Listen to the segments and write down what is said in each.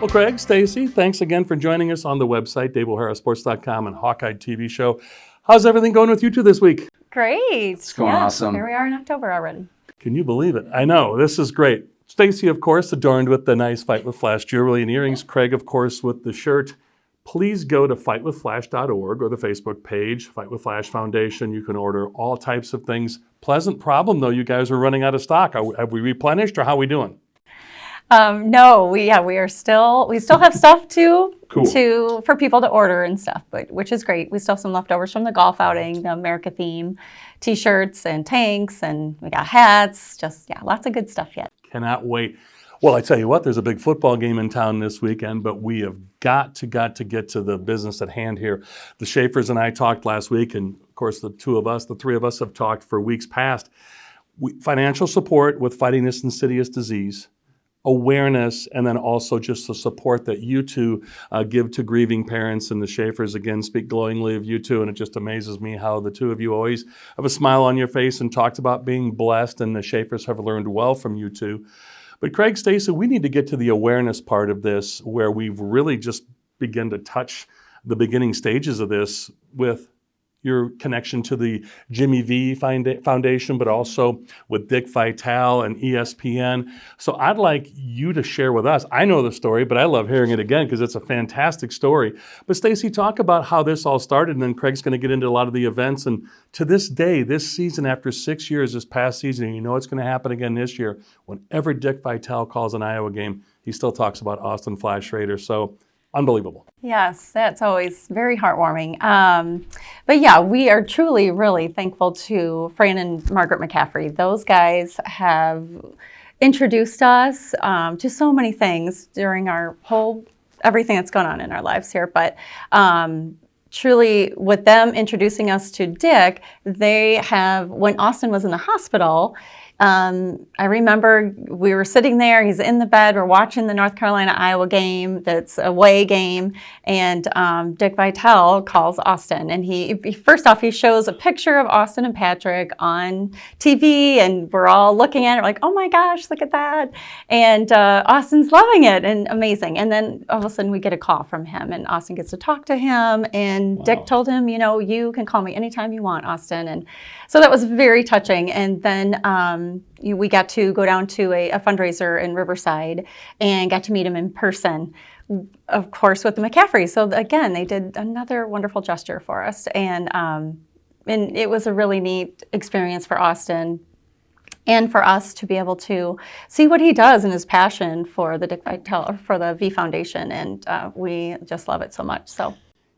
Well, Craig, Stacy, thanks again for joining us on the website, DaveO'HaraSports.com and Hawkeyed TV show. How's everything going with you two this week? Great. It's going awesome. Here we are in October already. Can you believe it? I know, this is great. Stacy, of course, adorned with the nice Fight with Flash jewelry and earrings. Craig, of course, with the shirt. Please go to fightwithflash.org or the Facebook page, Fight with Flash Foundation. You can order all types of things. Pleasant problem, though, you guys are running out of stock. Have we replenished, or how are we doing? No, we still have stuff Cool. for people to order and stuff, which is great. We still have some leftovers from the golf outing, the America theme, t-shirts and tanks, and we got hats. Lots of good stuff yet. Cannot wait. Well, I tell you what, there's a big football game in town this weekend, but we have got to get to the business at hand here. The Schaefers and I talked last week, and of course the three of us have talked for weeks past. Financial support with fighting this insidious disease, awareness, and then also just the support that you two give to grieving parents. And the Schaefers, again, speak glowingly of you two, and it just amazes me how the two of you always have a smile on your face and talked about being blessed, and the Schaefers have learned well from you two. But Craig, Stacy, we need to get to the awareness part of this, where we've really just begun to touch the beginning stages of this with your connection to the Jimmy V Foundation, but also with Dick Vitale and ESPN. So I'd like you to share with us. I know the story, but I love hearing it again because it's a fantastic story. But Stacy, talk about how this all started, and then Craig's going to get into a lot of the events. And to this day, this season, after 6 years, this past season, and you know it's going to happen again this year, whenever Dick Vitale calls an Iowa game, he still talks about Austin Flash Schroeder. So unbelievable. Yes, that's always very heartwarming. But yeah, we are truly, really thankful to Fran and Margaret McCaffrey. Those guys have introduced us to so many things during our everything that's going on in our lives here. But truly, with them introducing us to Dick, when Austin was in the hospital, I remember we were sitting there, he's in the bed, we're watching the North Carolina-Iowa game, that's a away game, and Dick Vitale calls Austin, and he first off, he shows a picture of Austin and Patrick on TV, and we're all looking at it like, oh my gosh, look at that, and Austin's loving it, and amazing, and then all of a sudden we get a call from him, and Austin gets to talk to him, and wow. Dick told him, you can call me anytime you want, Austin, and so that was very touching, and then we got to go down to a fundraiser in Riverside and got to meet him in person, of course, with the McCaffrey. So again, they did another wonderful gesture for us, and it was a really neat experience for Austin and for us to be able to see what he does and his passion for the Dick Vitale, for the V Foundation, and we just love it so much. So.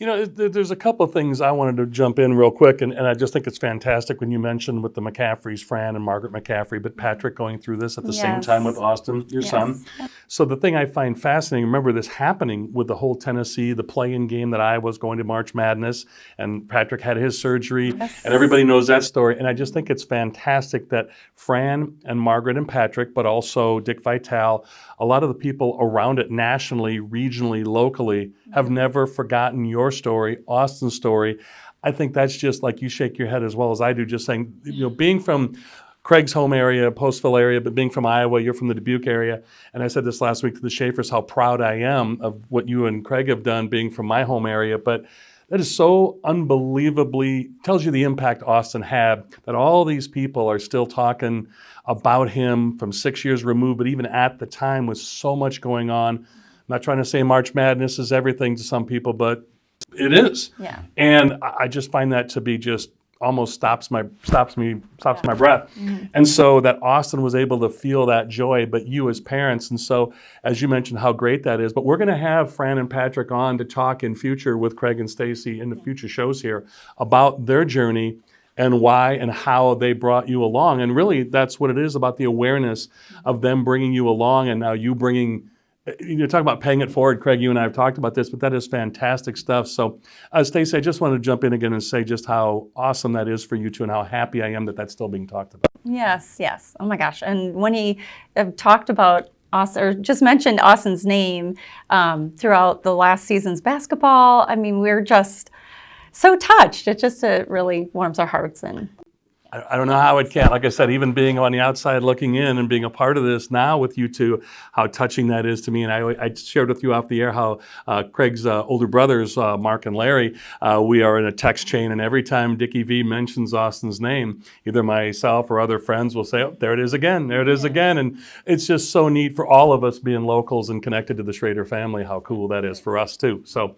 There's a couple of things I wanted to jump in real quick, and I just think it's fantastic when you mentioned with the McCaffreys, Fran and Margaret McCaffrey, but Patrick going through this at the same time with Austin, your son. So the thing I find fascinating, remember this happening with the whole Tennessee, the play-in game that I was going to March Madness, and Patrick had his surgery, and everybody knows that story, and I just think it's fantastic that Fran and Margaret and Patrick, but also Dick Vitale, a lot of the people around it nationally, regionally, locally, have never forgotten your story, Austin's story. I think that's just like you shake your head as well as I do, just saying, being from Craig's home area, Postville area, but being from Iowa, you're from the Dubuque area. And I said this last week to the Schaefers, how proud I am of what you and Craig have done being from my home area. But that is so unbelievably, tells you the impact Austin had, that all these people are still talking about him from 6 years removed, but even at the time with so much going on. I'm not trying to say March Madness is everything to some people, but it is. Yeah. And I just find that to be just almost stops my breath. Mm-hmm. And so that Austin was able to feel that joy, but you as parents. And so, as you mentioned, how great that is. But we're going to have Fran and Patrick on to talk in future with Craig and Stacy in the future shows here about their journey and why and how they brought you along. And really, that's what it is about the awareness of them bringing you along, and now you bringing. You're talking about paying it forward, Craig. You and I have talked about this, but that is fantastic stuff. So, Stacy, I just want to jump in again and say just how awesome that is for you two, and how happy I am that that's still being talked about. Yes. Oh my gosh! And when he talked about Austin, or just mentioned Austin's name throughout the last season's basketball, I mean, we're just so touched. It really warms our hearts, and I don't know how it can. Like I said, even being on the outside looking in and being a part of this now with you two, how touching that is to me. And I shared with you off the air how Craig's older brothers, Mark and Larry, we are in a text chain, and every time Dickie V mentions Austin's name, either myself or other friends will say, oh, there it is again, there it is again. And it's just so neat for all of us being locals and connected to the Schroeder family, how cool that is for us too. So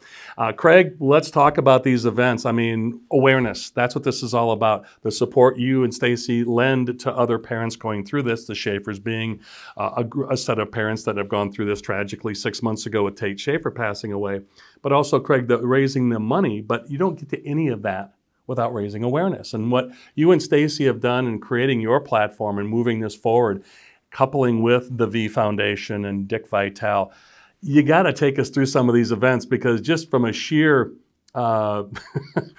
Craig, let's talk about these events. I mean, awareness, that's what this is all about. The support you and Stacy lend to other parents going through this, the Schaefers being a set of parents that have gone through this tragically 6 months ago with Tate Schaefer passing away. But also, Craig, raising the money, but you don't get to any of that without raising awareness. And what you and Stacy have done in creating your platform and moving this forward, coupling with the V Foundation and Dick Vitale, you got to take us through some of these events, because just from a sheer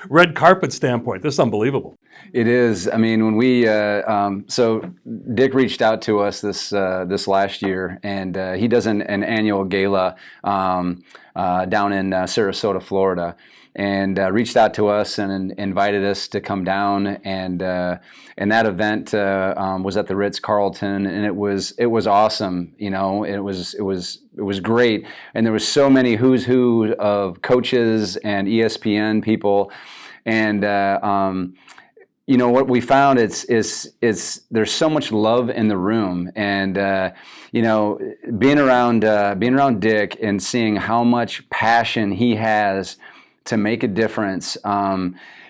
red carpet standpoint, this is unbelievable. It is. I mean, when we so Dick reached out to us this last year, and he does an annual gala down in Sarasota, Florida, and reached out to us and invited us to come down, and that event was at the Ritz-Carlton, and it was awesome. You know, it was great, and there was so many who's who of coaches and ESPN people, and you know what we found is there's so much love in the room, and you know, being around Dick and seeing how much passion he has to make a difference,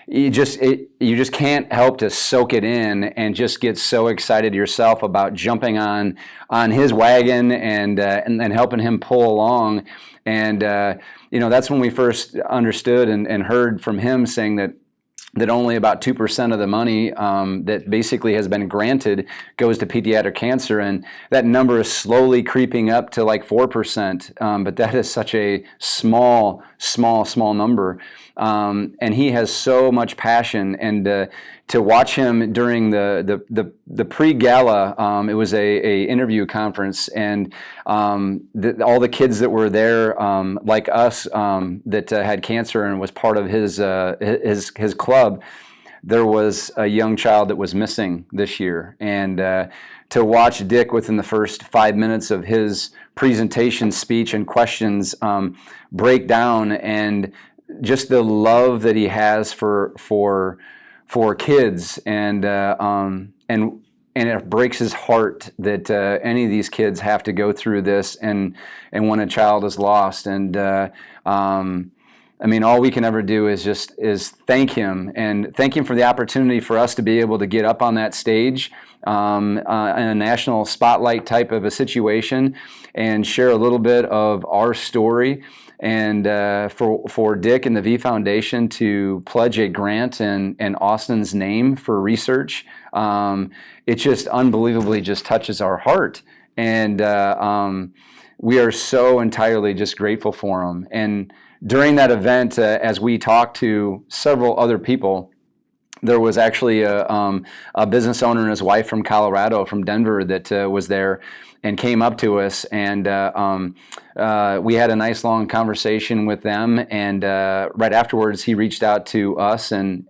you just can't help to soak it in and just get so excited yourself about jumping on his wagon and helping him pull along, and you know, that's when we first understood and heard from him saying that only about 2% of the money that basically has been granted goes to pediatric cancer, and that number is slowly creeping up to like 4%, but that is such a small number, and he has so much passion, and to watch him during the pre-gala, it was a interview conference, and all the kids that were there, like us, that had cancer and was part of his club, there was a young child that was missing this year, and to watch Dick within the first 5 minutes of his presentation speech and questions break down, and just the love that he has for kids, and it breaks his heart that any of these kids have to go through this, and when a child is lost, and I mean, all we can ever do is thank him, and thank him for the opportunity for us to be able to get up on that stage in a national spotlight type of a situation and share a little bit of our story. And for Dick and the V Foundation to pledge a grant in Austin's name for research, it just unbelievably just touches our heart. And we are so entirely just grateful for him. And during that event, as we talked to several other people, there was actually a business owner and his wife from Colorado, from Denver, that was there and came up to us, and we had a nice long conversation with them, and right afterwards he reached out to us and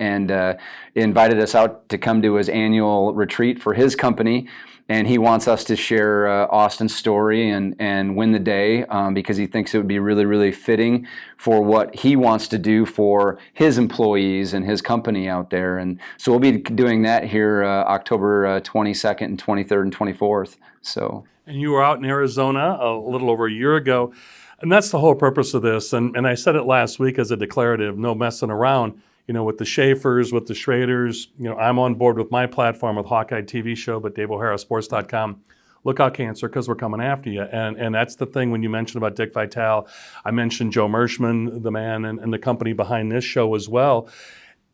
invited us out to come to his annual retreat for his company, and he wants us to share Austin's story and win the day, because he thinks it would be really, really fitting for what he wants to do for his employees and his company out there. And so we'll be doing that here October 22nd and 23rd and 24th. So. And you were out in Arizona a little over a year ago, and that's the whole purpose of this. And I said it last week as a declarative, no messing around. You know, with the Schaefers, with the Schroeders, you know, I'm on board with my platform with Hawkeyed TV show, but DaveO'HaraSports.com. Look out, cancer, because we're coming after you. And that's the thing when you mentioned about Dick Vitale. I mentioned Joe Mershman, the man and the company behind this show as well.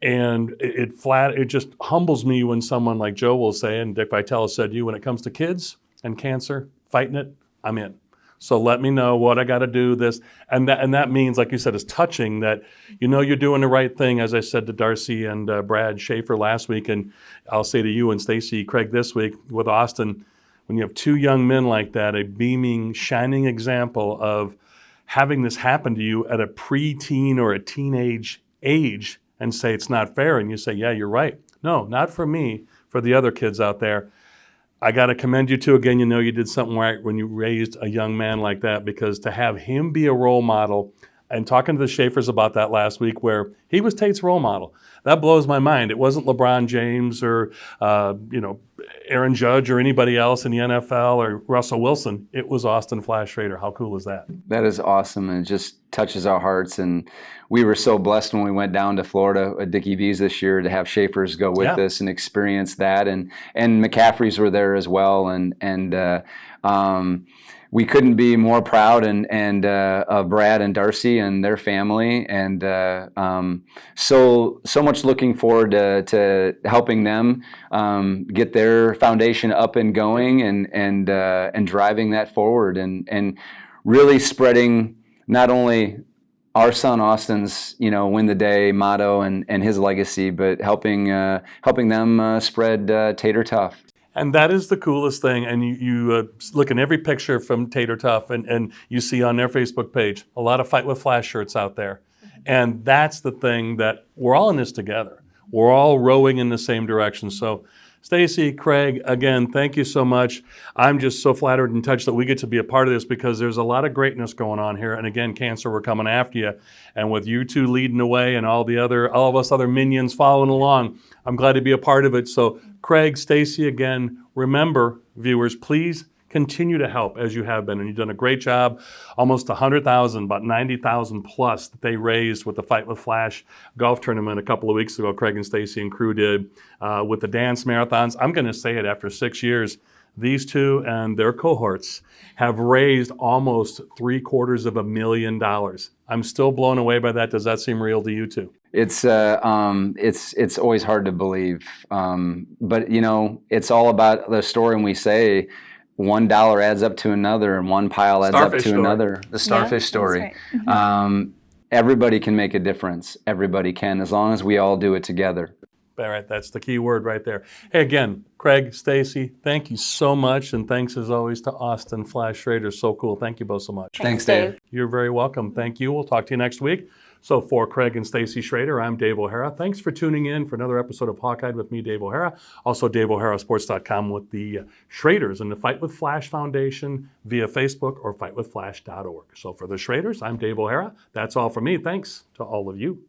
And it just humbles me when someone like Joe will say, and Dick Vitale said to you, when it comes to kids and cancer, fighting it, I'm in. So let me know what I got to do this. And that means, like you said, is touching that, you know, you're doing the right thing, as I said to Darcy and Brad Schaefer last week. And I'll say to you and Stacy, Craig, this week with Austin, when you have two young men like that, a beaming, shining example of having this happen to you at a preteen or a teenage age, and say it's not fair. And you say, yeah, you're right. No, not for me, for the other kids out there. I got to commend you too. Again, you know you did something right when you raised a young man like that, because to have him be a role model, and talking to the Schaefers about that last week, where he was Tate's role model, that blows my mind. It wasn't LeBron James or Aaron Judge or anybody else in the NFL or Russell Wilson. It was Austin Flash Schroeder. How cool is that? That is awesome, and it just touches our hearts. And we were so blessed when we went down to Florida at Dickie V's this year to have Schaefers go with us and experience that. And McCaffreys were there as well, and we couldn't be more proud of Brad and Darcy and their family, and so much looking forward to helping them get their foundation up and going, and driving that forward, and really spreading not only our son Austin's win the day motto and his legacy, but helping them spread Tater Tough. And that is the coolest thing. And you look in every picture from Tater Tough, and you see on their Facebook page a lot of Fight with Flash shirts out there. And that's the thing, that we're all in this together. We're all rowing in the same direction. So Stacy, Craig, again, thank you so much. I'm just so flattered and touched that we get to be a part of this, because there's a lot of greatness going on here. And again, Cancer, we're coming after you. And with you two leading the way and all of us other minions following along, I'm glad to be a part of it. So Craig, Stacy, again, remember, viewers, please continue to help as you have been. And you've done a great job. Almost 100,000, about 90,000 plus that they raised with the Fight with Flash golf tournament a couple of weeks ago. Craig and Stacy and crew did with the dance marathons. I'm going to say it, after 6 years, these two and their cohorts have raised almost $750,000. I'm still blown away by that. Does that seem real to you too? It's always hard to believe, but it's all about the story. And we say $1 adds up to another, and one pile adds up to another. The starfish story. That's right. Everybody can make a difference. Everybody can, as long as we all do it together. All right, that's the key word right there. Hey, again, Craig, Stacy, thank you so much, and thanks as always to Austin Flash Schroeder. So cool. Thank you both so much. Thanks, Dave. You're very welcome. Thank you. We'll talk to you next week. So for Craig and Stacy Schroeder, I'm Dave O'Hara. Thanks for tuning in for another episode of Hawkeyed with me, Dave O'Hara. Also, DaveO'HaraSports.com with the Schroeders and the Fight with Flash Foundation via Facebook or fightwithflash.org. So for the Schroeders, I'm Dave O'Hara. That's all from me. Thanks to all of you.